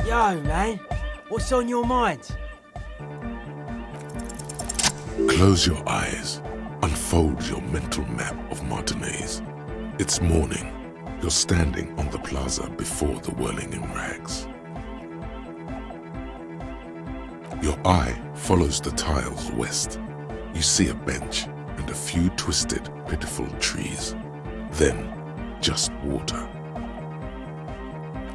Yo, man. What's on your mind? Close your eyes. Unfold your mental map of Martinez. It's morning. You're standing on the plaza before the whirling in rags. Your eye follows the tiles west. You see a bench and a few twisted, pitiful trees. Then, just water.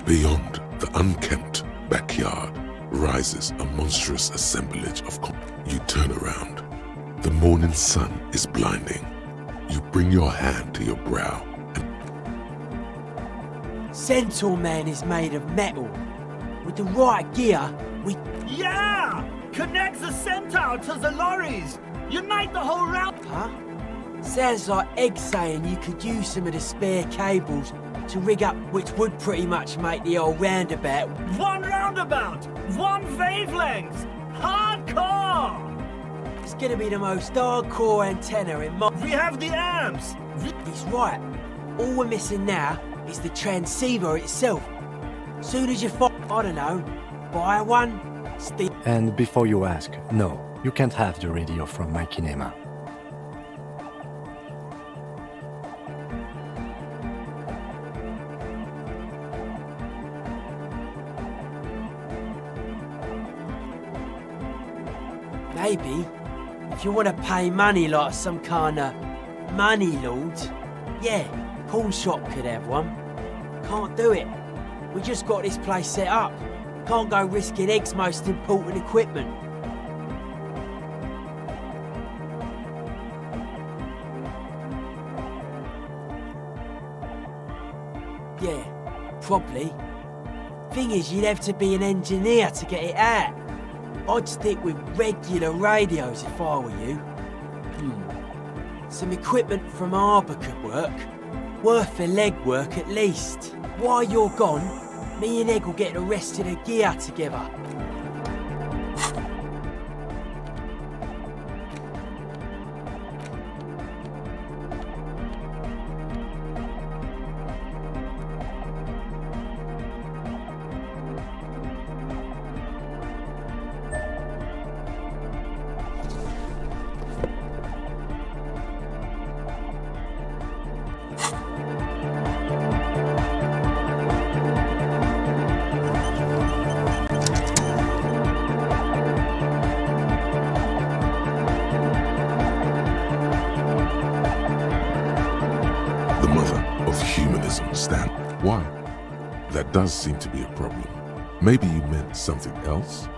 Beyond the unkempt backyard rises a monstrous assemblage of You turn around. The morning sun is blinding. You bring your hand to your brow and Centaur Man is made of metal. With the right gear, we... Yeah! Connect the centaur to the lorries! Unite the whole round! Huh? Sounds like Egg saying you could use some of the spare cables to rig up, which would pretty much make the old roundabout. One roundabout! One wavelength! Hardcore! It's gonna be the most hardcore antenna in my... We have the amps! He's right. All we're missing now is the transceiver itself. Soon as you I don't know, buy one, And before you ask, no, you can't have the radio from my kinema. Maybe, if you want to pay money like some kind of money lord, yeah, pawn shop could have one. Can't do it. We just got this place set up. Can't go risking Egg's most important equipment. Yeah, probably. Thing is, you'd have to be an engineer to get it out. I'd stick with regular radios if I were you. Some equipment from Harbour could work. Worth the legwork at least. While you're gone, me and Egg will get the rest of the gear together. Stand. Why? That does seem to be a problem. Maybe you meant something else?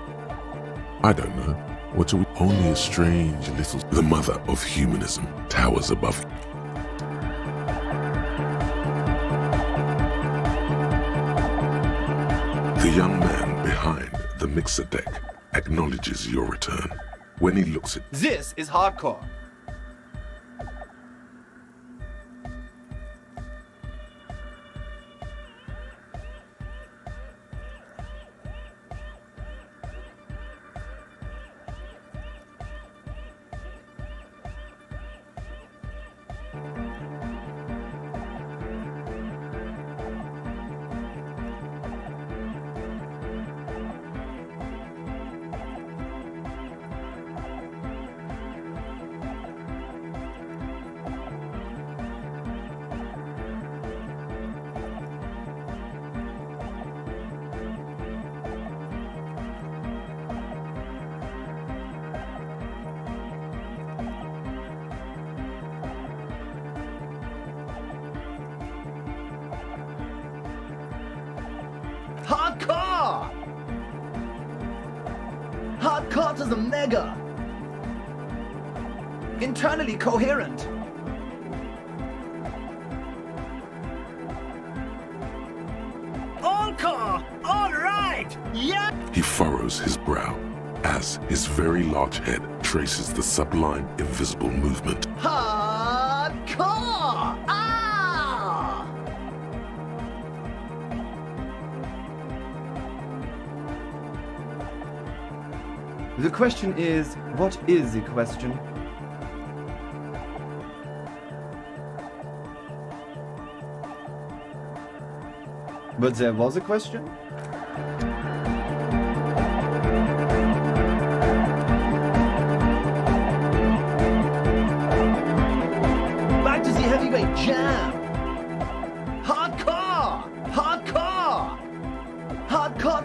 I don't know. What are we? Only a strange little... The mother of humanism towers above you. The young man behind the mixer deck acknowledges your return. When he looks at... This is hardcore. Hardcore! Hardcore to the mega! Internally coherent! All core! All right! Yeah! He furrows his brow as his very large head traces the sublime invisible movement. Hardcore! Ah! The question is, what is the question? But there was a question?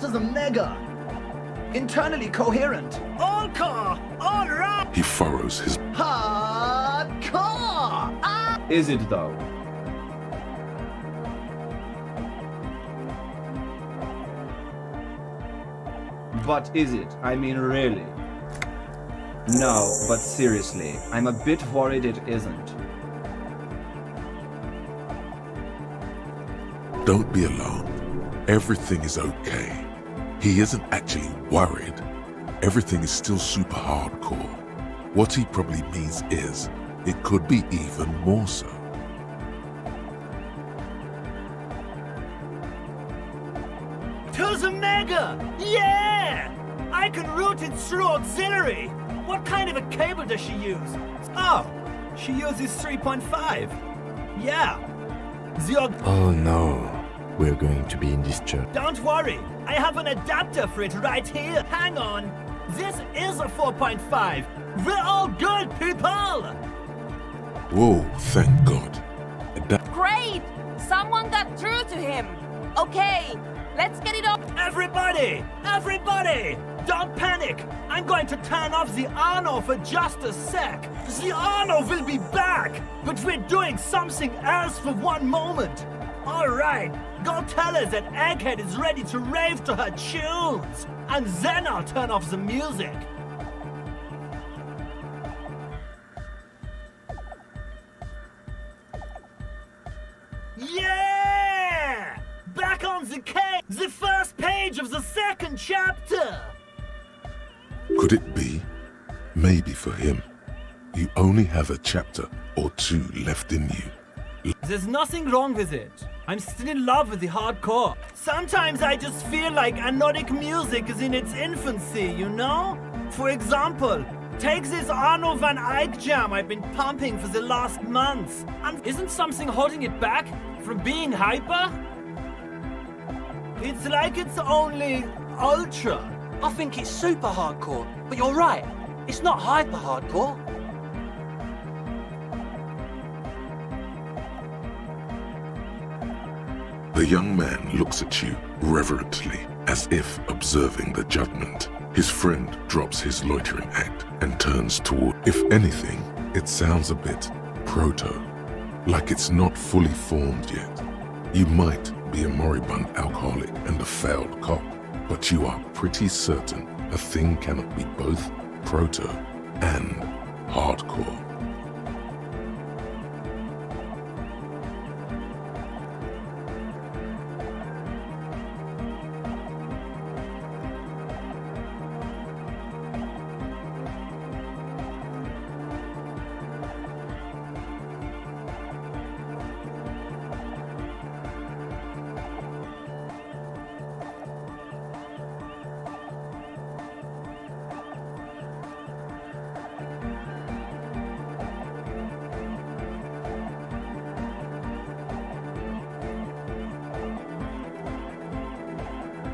What is a mega? Internally coherent. All-core! All right! He furrows his. Hardcore! Ah! Is it though? But is it? I mean, really? No, but seriously, I'm a bit worried it isn't. Don't be alarmed. Everything is okay. He isn't actually worried. Everything is still super hardcore. What he probably means is, it could be even more so. To the mega! Yeah! I can route it through auxiliary. What kind of a cable does she use? Oh, she uses 3.5. Yeah. Oh no, we're going to be in this church. Don't worry, I have an adapter for it right here. Hang on. This is a 4.5. We're all good, people! Whoa, thank God. Great! Someone got through to him. Okay, let's get it up. Everybody! Everybody! Don't panic! I'm going to turn off the Arno for just a sec. The Arno will be back! But we're doing something else for one moment. Alright, go tell her that Egghead is ready to rave to her tunes. And then I'll turn off the music. Yeah! Back on the case! The first page of the second chapter! Could it be? Maybe for him, you only have a chapter or two left in you. There's nothing wrong with it. I'm still in love with the hardcore. Sometimes I just feel like anodic music is in its infancy, you know? For example, take this Arno van Eyck jam I've been pumping for the last months. And isn't something holding it back from being hyper? It's like it's only ultra. I think it's super hardcore, but you're right. It's not hyper hardcore. The young man looks at you reverently, as if observing the judgment. His friend drops his loitering act and turns toward. If anything, it sounds a bit proto, like it's not fully formed yet. You might be a moribund alcoholic and a failed cop, but you are pretty certain a thing cannot be both proto and hardcore.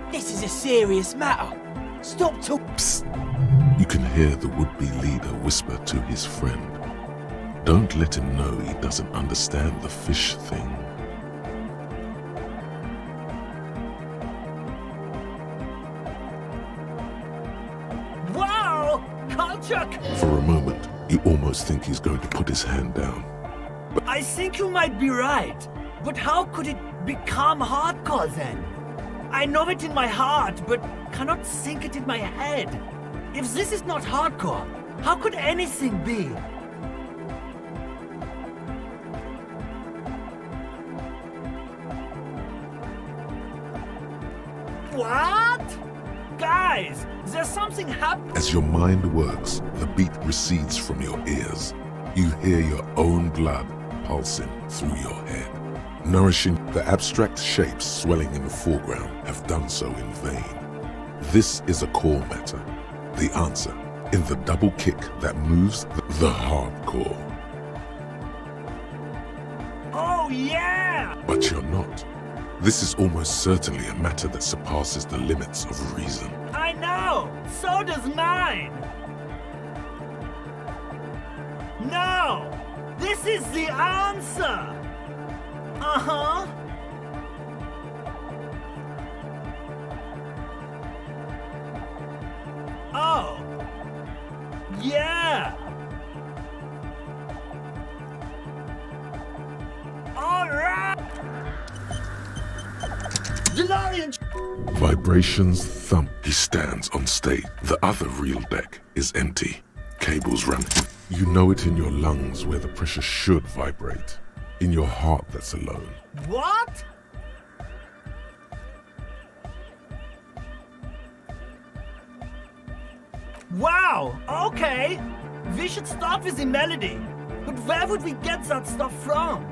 This is a serious matter. Stop talking. You can hear the would-be leader whisper to his friend. Don't let him know he doesn't understand the fish thing. Wow! Culture! For a moment, you almost think he's going to put his hand down. I think you might be right. But how could it become hardcore then? I know it in my heart, but cannot think it in my head. If this is not hardcore, how could anything be? What? Guys, there's something happening. As your mind works, the beat recedes from your ears. You hear your own blood pulsing through your head. Nourishing the abstract shapes swelling in the foreground have done so in vain. This is a core matter. The answer in the double kick that moves the hardcore. Oh yeah! But you're not. This is almost certainly a matter that surpasses the limits of reason. I know! So does mine! No! This is the answer! Uh-huh! haven't Vibrations thump. He stands on stage. The other real deck is empty. Cables run. You know it in your lungs where the pressure should vibrate. In your heart that's alone. What? Wow, okay. We should start with the melody. But where would we get that stuff from?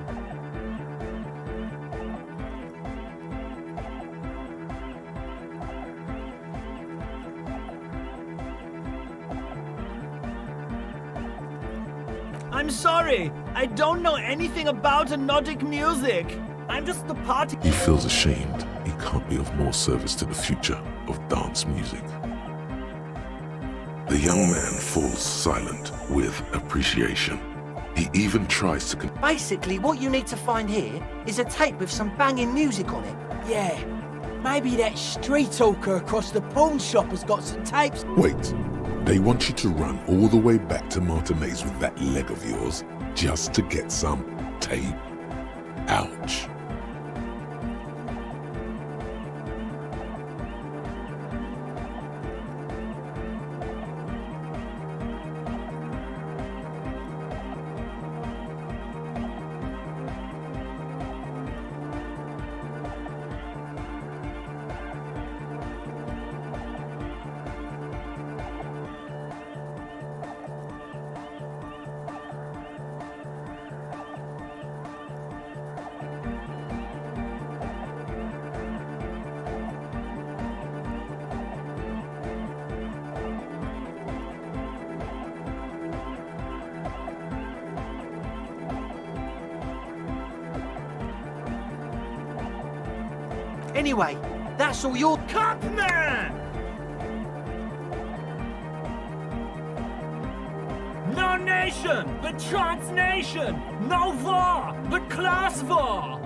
I'm sorry, I don't know anything about Nordic music. I'm just the party. He feels ashamed. He can't be of more service to the future of dance music. The young man falls silent with appreciation. He even tries to Basically, what you need to find here is a tape with some banging music on it. Yeah, maybe that street talker across the pawn shop has got some tapes. Wait, they want you to run all the way back to Martinez with that leg of yours just to get some tape? Ouch. Anyway, that's all your... Cupman! No nation, but transnation. No war, but class war.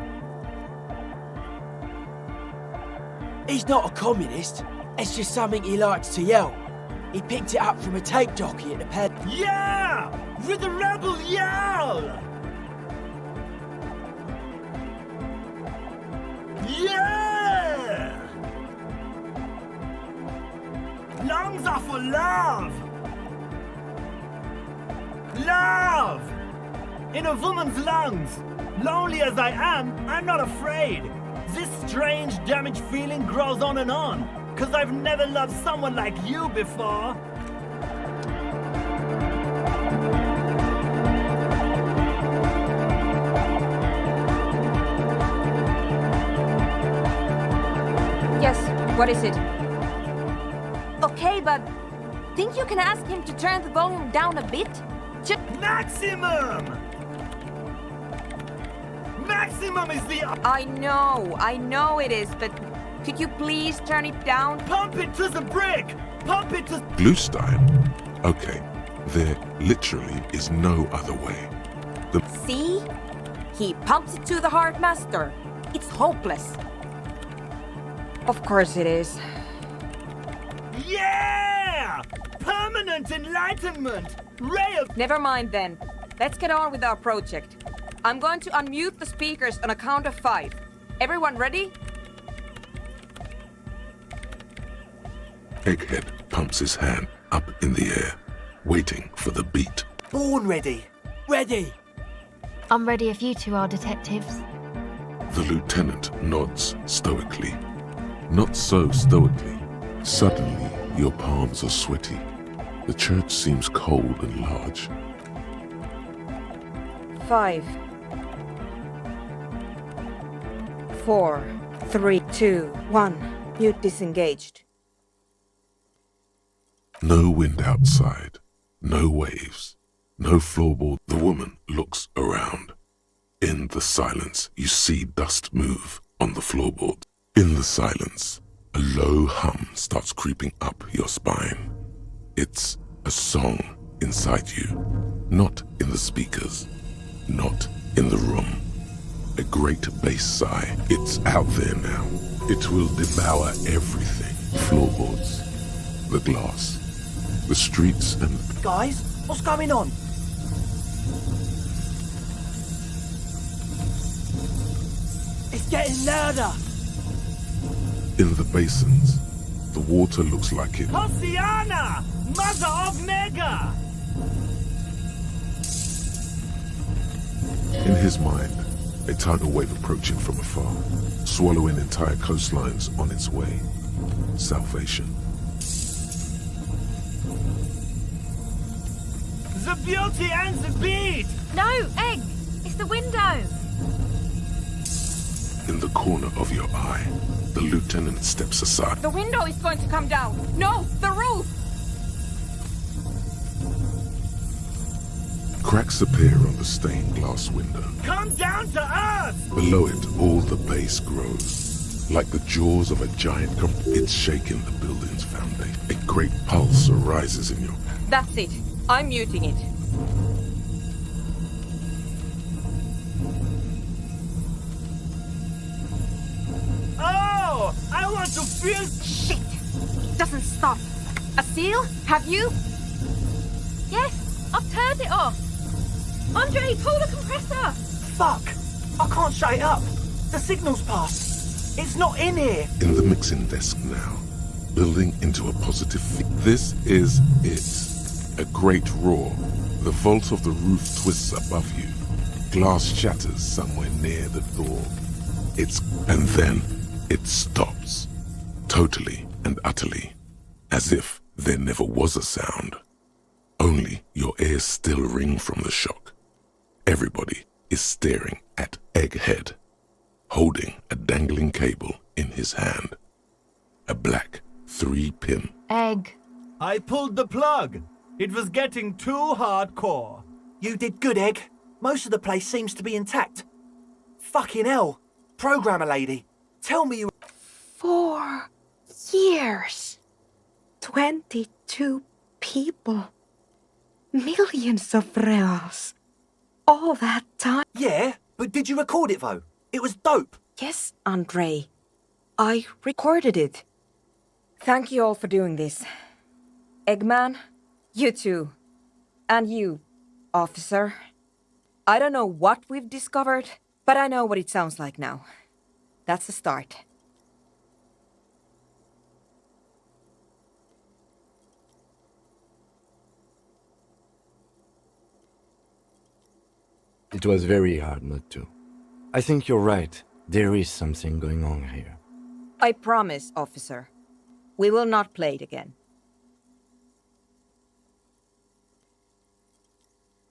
He's not a communist. It's just something he likes to yell. He picked it up from a tape jockey at the pad. Yeah! With a rebel yell! Yeah! Lungs are for love! Love! In a woman's lungs. Lonely as I am, I'm not afraid. This strange, damaged feeling grows on and on. 'Cause I've never loved someone like you before. Yes, what is it? Okay, but think you can ask him to turn the volume down a bit? Just Maximum! Maximum is the... I know it is, but could you please turn it down? Pump it to the brick! Pump it to... Glühstein? Okay, there literally is no other way. See? He pumps it to the heart master. It's hopeless. Of course it is. Yeah! Permanent enlightenment! Ray of... Never mind then. Let's get on with our project. I'm going to unmute the speakers on a count of 5. Everyone ready? Egghead pumps his hand up in the air, waiting for the beat. Born ready. Ready! I'm ready if you two are detectives. The lieutenant nods stoically. Not so stoically. Suddenly, your palms are sweaty. The church seems cold and large. 5, 4, 3, 2, 1. Mute disengaged. No wind outside, no waves, no floorboard. The woman looks around. In the silence, you see dust move on the floorboard. In the silence, a low hum starts creeping up your spine. It's a song inside you, not in the speakers, not in the room. A great bass sigh. It's out there now. It will devour everything. Floorboards, the glass, the streets and... Guys, what's going on? It's getting louder! In the basins, the water looks like it. Hosiana, mother of Mega! In his mind, a tidal wave approaching from afar, swallowing entire coastlines on its way. Salvation. The beauty and the beat! No, Egg! It's the window! In the corner of your eye, the lieutenant steps aside. The window is going to come down. No, the roof! Cracks appear on the stained glass window. Come down to earth! Below it, all the base grows. Like the jaws of a giant it's shaking the building's foundation. A great pulse arises in your... That's it. I'm muting it. Oh! I want to feel... Shit! It doesn't stop. A seal? Have you? Yes, I've turned it off. Andre, pull the compressor. Fuck! I can't shut it up. The signal's passed. It's not in here. In the mixing desk now, building into a positive This is it. A great roar. The vault of the roof twists above you. Glass shatters somewhere near the door. And then it stops. Totally and utterly. As if there never was a sound. Only your ears still ring from the shock. Everybody is staring at Egghead, holding a dangling cable in his hand. A black 3-pin. Egg. I pulled the plug. It was getting too hardcore. You did good, Egg. Most of the place seems to be intact. Fucking hell. Programmer lady, tell me you... 4 years. 22 people. Millions of reals. All that time. Yeah, but did you record it though? It was dope. Yes, Andre. I recorded it. Thank you all for doing this. Eggman, you too. And you, officer. I don't know what we've discovered, but I know what it sounds like now. That's a start. It was very hard not to. I think you're right. There is something going on here. I promise, officer. We will not play it again.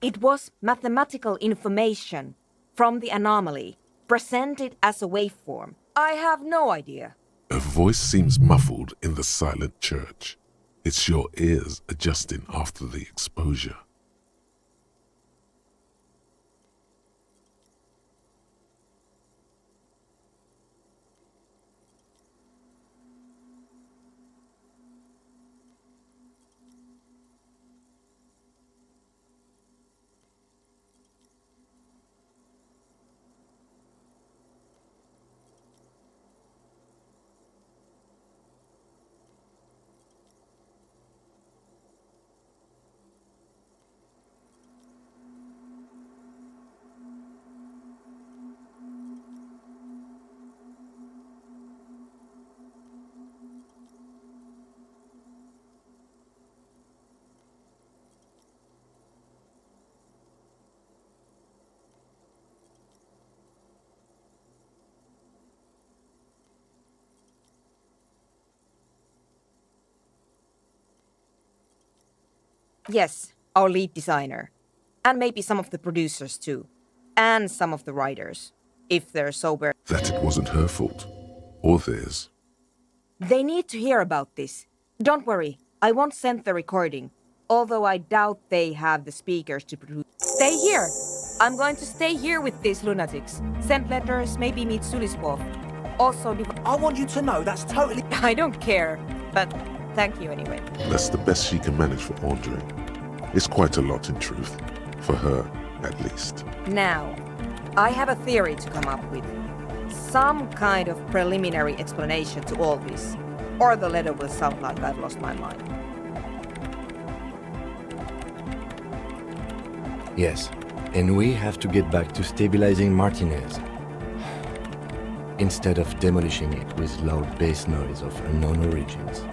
It was mathematical information from the anomaly, presented as a waveform. I have no idea. A voice seems muffled in the silent church. It's your ears adjusting after the exposure. Yes, our lead designer. And maybe some of the producers too. And some of the writers, if they're sober. That it wasn't her fault. Or theirs. They need to hear about this. Don't worry, I won't send the recording. Although I doubt they have the speakers to produce. Stay here! I'm going to stay here with these lunatics. Send letters, maybe meet Suliswolf. Also, I want you to know that's totally... I don't care, but thank you anyway. That's the best she can manage for Andre. It's quite a lot in truth. For her, at least. Now, I have a theory to come up with. Some kind of preliminary explanation to all this. Or the letter will sound like I've lost my mind. Yes, and we have to get back to stabilizing Martinez. instead of demolishing it with loud bass noise of unknown origins.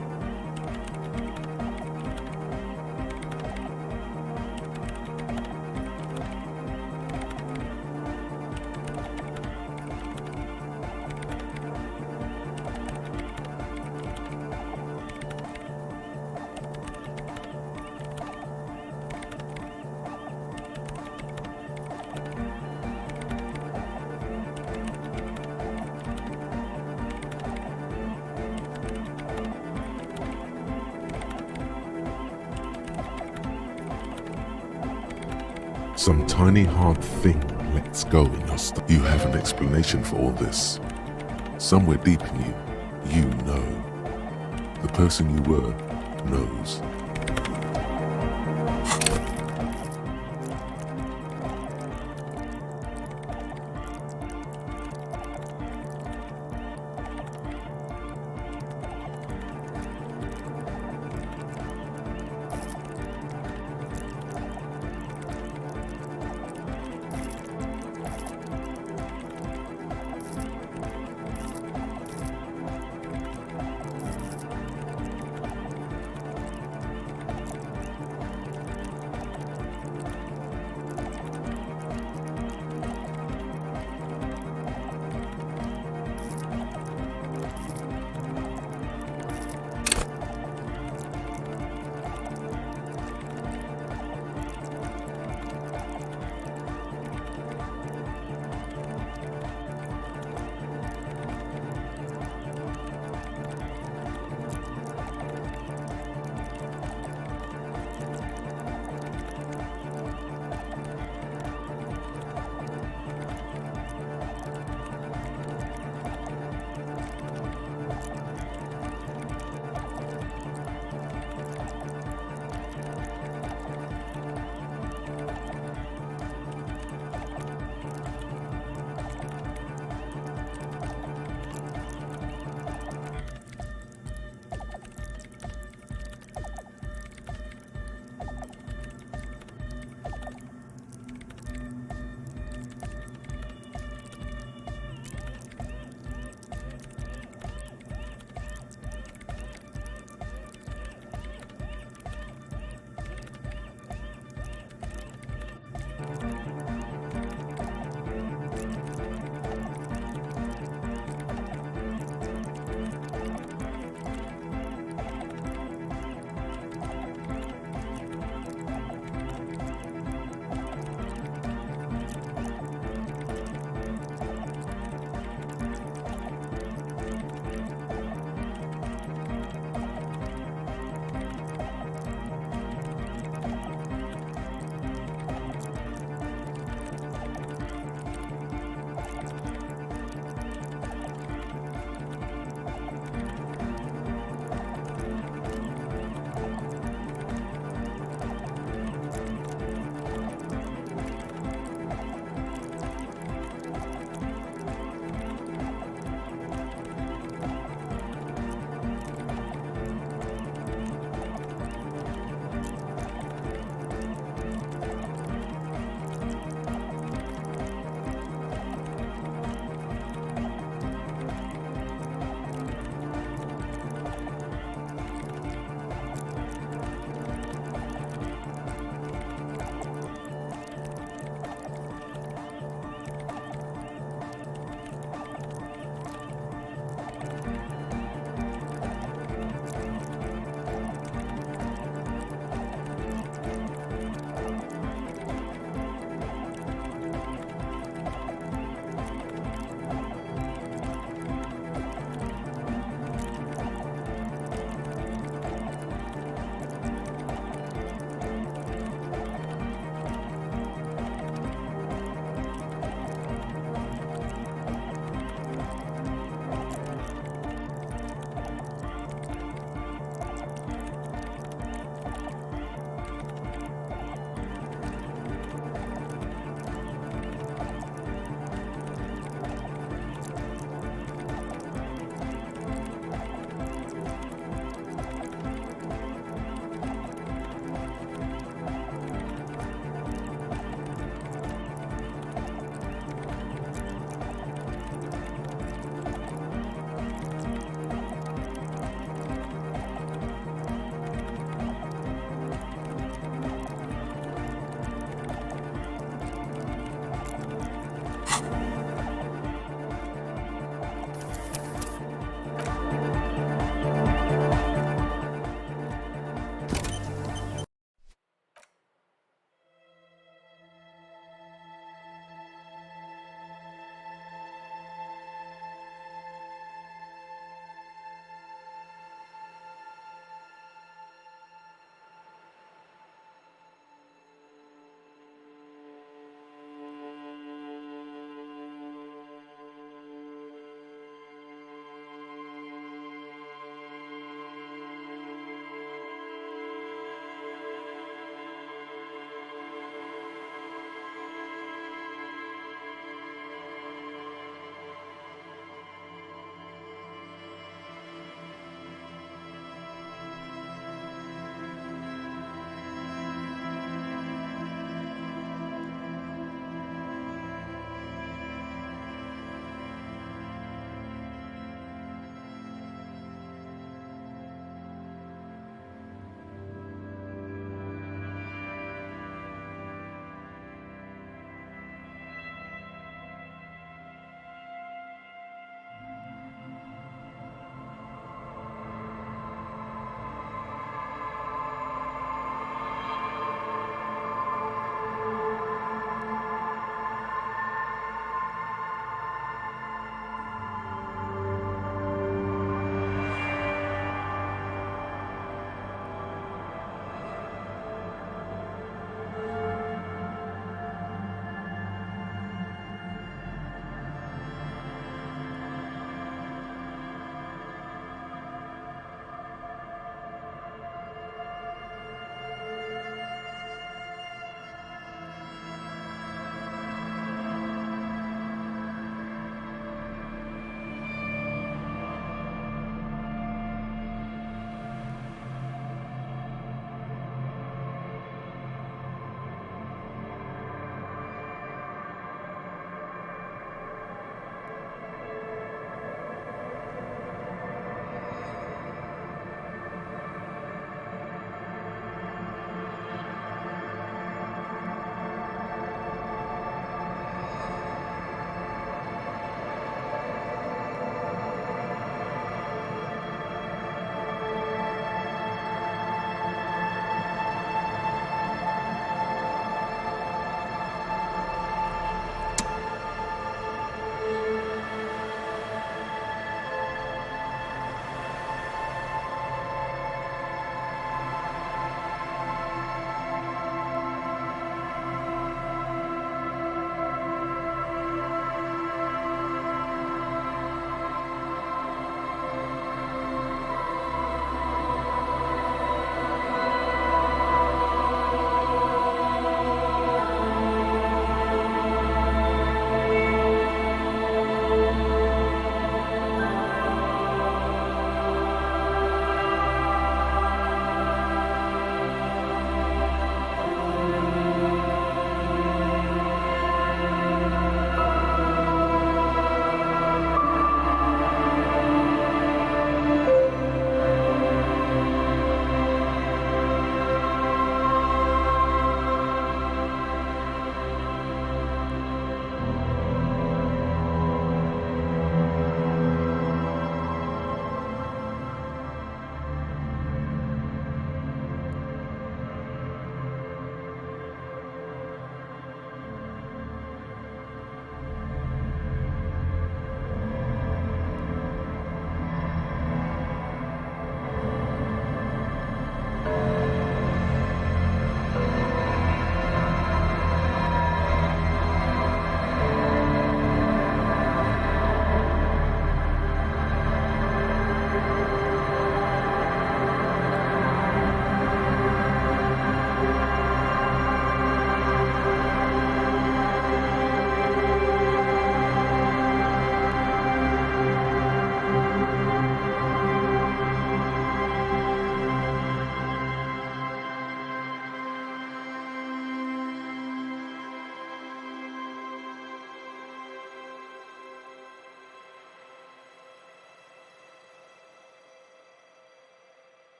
Some tiny hard thing lets go in your stomach. You have an explanation for all this. Somewhere deep in you, you know. The person you were knows.